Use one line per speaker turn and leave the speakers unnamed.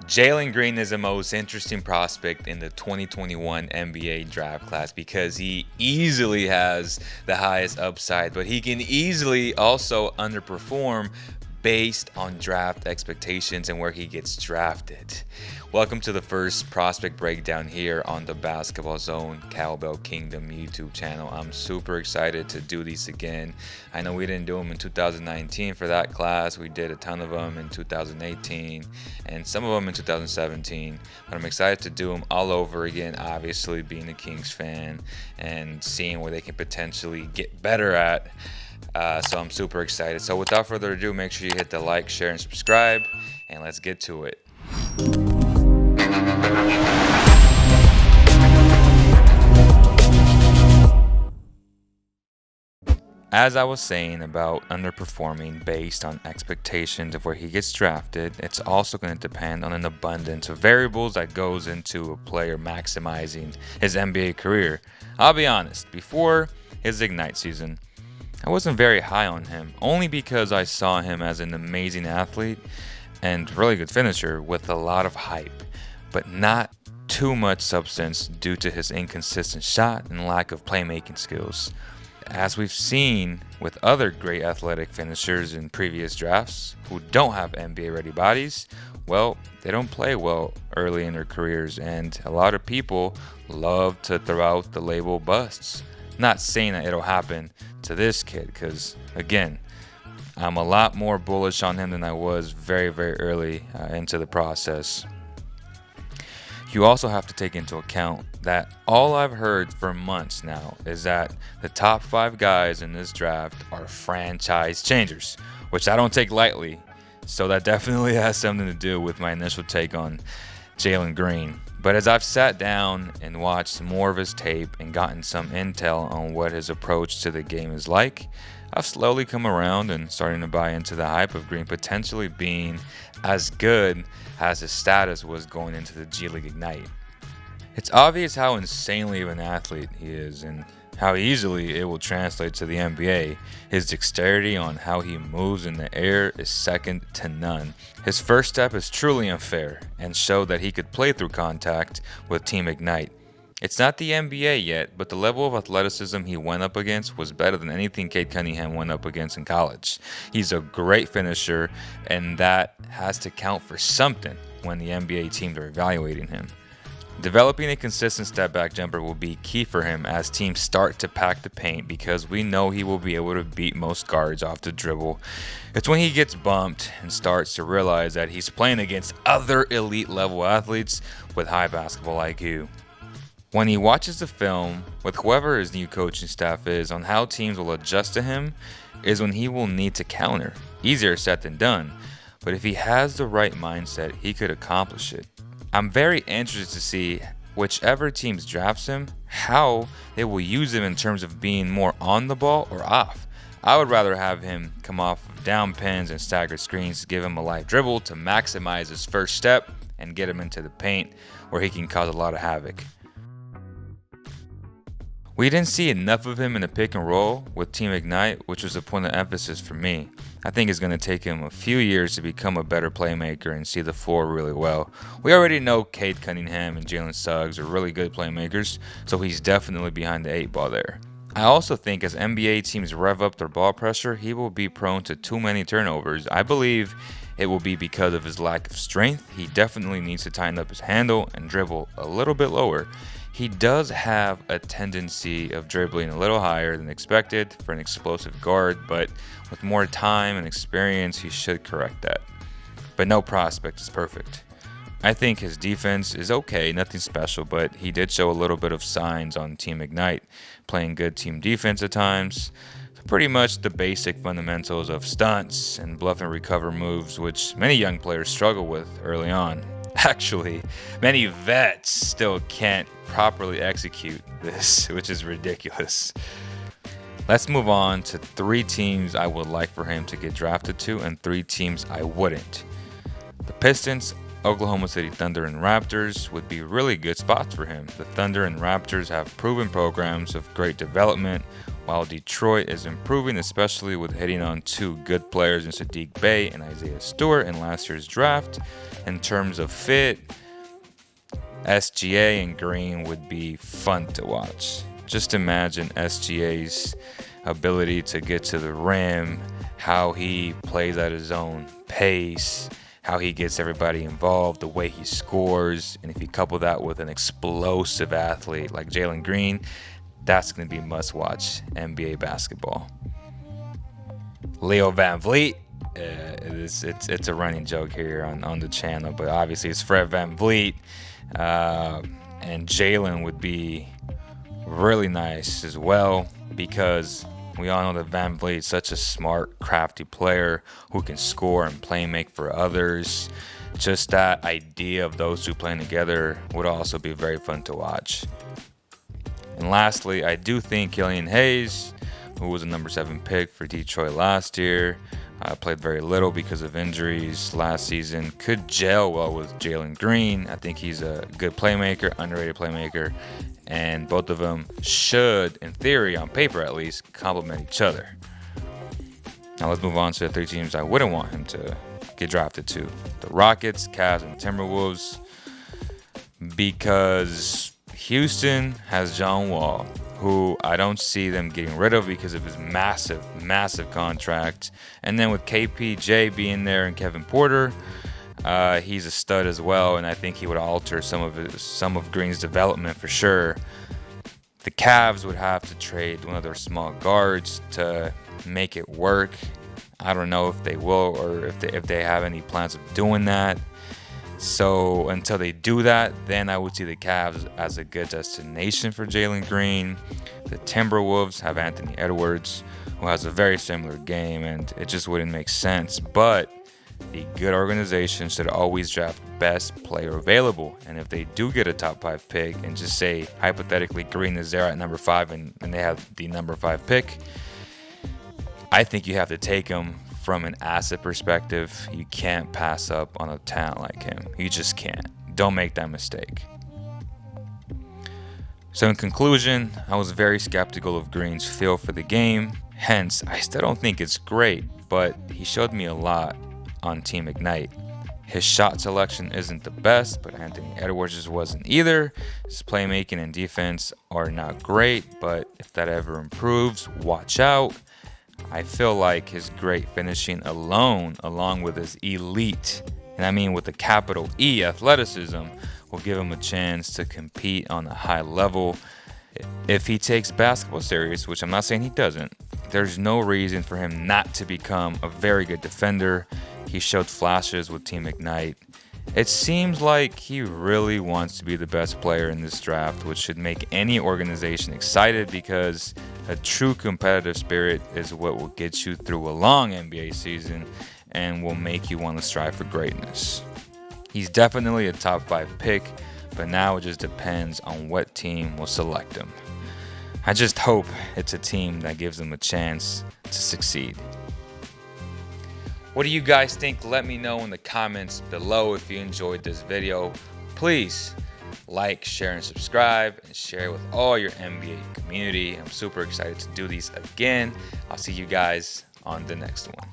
Jalen Green is the most interesting prospect in the 2021 NBA draft class because he easily has the highest upside, but he can easily also underperform based on draft expectations and where he gets drafted. Welcome to the first prospect breakdown here on the Basketball Zone Cowbell Kingdom YouTube channel. I'm super excited to do these again. I know we didn't do them in 2019 for that class. We did a ton of them in 2018 and some of them in 2017. But I'm excited to do them all over again, obviously being a Kings fan and seeing where they can potentially get better at. So I'm super excited. So without further ado, make sure you hit the like, share, and subscribe, and let's get to it. As I was saying about underperforming based on expectations of where he gets drafted, it's also going to depend on an abundance of variables that goes into a player maximizing his NBA career. I'll be honest, before his Ignite season, I wasn't very high on him, only because I saw him as an amazing athlete and really good finisher with a lot of hype, but not too much substance due to his inconsistent shot and lack of playmaking skills. As we've seen with other great athletic finishers in previous drafts who don't have NBA ready bodies, well, they don't play well early in their careers, and a lot of people love to throw out the label busts. Not saying that it'll happen to this kid, because again, I'm a lot more bullish on him than I was very early into the process. You also have to take into account that all I've heard for months now is that the top 5 guys in this draft are franchise changers, which I don't take lightly. So that definitely has something to do with my initial take on Jalen Green. But as I've sat down and watched more of his tape and gotten some intel on what his approach to the game is like, I've slowly come around and starting to buy into the hype of Green potentially being as good as his status was going into the G League Ignite. It's obvious how insanely of an athlete he is and how easily it will translate to the NBA. His dexterity on how he moves in the air is second to none. His first step is truly unfair and showed that he could play through contact with Team Ignite. It's not the NBA yet, but the level of athleticism he went up against was better than anything Cade Cunningham went up against in college. He's a great finisher, and that has to count for something when the NBA teams are evaluating him. Developing a consistent step-back jumper will be key for him as teams start to pack the paint, because we know he will be able to beat most guards off the dribble. It's when he gets bumped and starts to realize that he's playing against other elite-level athletes with high basketball IQ. When he watches the film with whoever his new coaching staff is on how teams will adjust to him is when he will need to counter. Easier said than done, but if he has the right mindset, he could accomplish it. I'm very interested to see whichever teams drafts him, how they will use him in terms of being more on the ball or off. I would rather have him come off of down pins and staggered screens to give him a live dribble to maximize his first step and get him into the paint where he can cause a lot of havoc. We didn't see enough of him in the pick and roll with Team Ignite, which was a point of emphasis for me. I think it's going to take him a few years to become a better playmaker and see the floor really well. We already know Cade Cunningham and Jalen Suggs are really good playmakers, so he's definitely behind the 8 ball there. I also think as NBA teams rev up their ball pressure, he will be prone to too many turnovers. I believe it will be because of his lack of strength. He definitely needs to tighten up his handle and dribble a little bit lower. He does have a tendency of dribbling a little higher than expected for an explosive guard, but with more time and experience, he should correct that. But no prospect is perfect. I think his defense is okay, nothing special, but he did show a little bit of signs on Team Ignite, playing good team defense at times. Pretty much the basic fundamentals of stunts and bluff and recover moves, which many young players struggle with early on. Actually, many vets still can't properly execute this, which is ridiculous. Let's move on to 3 teams I would like for him to get drafted to and 3 teams I wouldn't. The Pistons, Oklahoma City Thunder, and Raptors would be really good spots for him. The Thunder and Raptors have proven programs of great development, while Detroit is improving, especially with hitting on 2 good players in Sadiq Bey and Isaiah Stewart in last year's draft. In terms of fit, SGA and Green would be fun to watch. Just imagine SGA's ability to get to the rim, how he plays at his own pace, how he gets everybody involved, the way he scores, and if you couple that with an explosive athlete like Jalen Green, that's going to be must-watch NBA basketball. Leo Van Vliet, it's a running joke here on the channel, but obviously it's Fred Van Vliet, and Jalen would be really nice as well, because we all know that Van Vliet is such a smart, crafty player who can score and play make for others. Just that idea of those two playing together would also be very fun to watch. And lastly, I do think Killian Hayes, who was a number 7 pick for Detroit last year, played very little because of injuries last season, could gel well with Jalen Green. I think he's a good playmaker, underrated playmaker, and both of them should, in theory, on paper at least, complement each other. Now let's move on to the 3 teams I wouldn't want him to get drafted to: the Rockets, Cavs, and Timberwolves, because Houston has John Wall, who I don't see them getting rid of because of his massive contract. And then with KPJ being there and Kevin Porter, he's a stud as well, and I think he would alter some of Green's development for sure. The Cavs would have to trade one of their small guards to make it work. I don't know if they will, or if they have any plans of doing that. So until they do that, then I would see the Cavs as a good destination for Jalen Green. The Timberwolves have Anthony Edwards, who has a very similar game, and it just wouldn't make sense. But the good organization should always draft best player available. And if they do get a top 5 pick, and just say hypothetically Green is there at number 5 and they have the number 5 pick, I think you have to take him. From an asset perspective, you can't pass up on a talent like him. You just can't. Don't make that mistake. So in conclusion, I was very skeptical of Green's feel for the game. Hence, I still don't think it's great, but he showed me a lot on Team Ignite. His shot selection isn't the best, but Anthony Edwards wasn't either. His playmaking and defense are not great, but if that ever improves, watch out. I feel like his great finishing alone, along with his elite, and I mean with a capital E, athleticism, will give him a chance to compete on a high level. If he takes basketball serious, which I'm not saying he doesn't, there's no reason for him not to become a very good defender. He showed flashes with Team Ignite. It seems like he really wants to be the best player in this draft, which should make any organization excited, because a true competitive spirit is what will get you through a long NBA season and will make you want to strive for greatness. He's definitely a top 5 pick, but now it just depends on what team will select him. I just hope it's a team that gives him a chance to succeed. What do you guys think? Let me know in the comments below if you enjoyed this video. Please like, share, and subscribe, and share with all your NBA community. I'm super excited to do these again. I'll see you guys on the next one.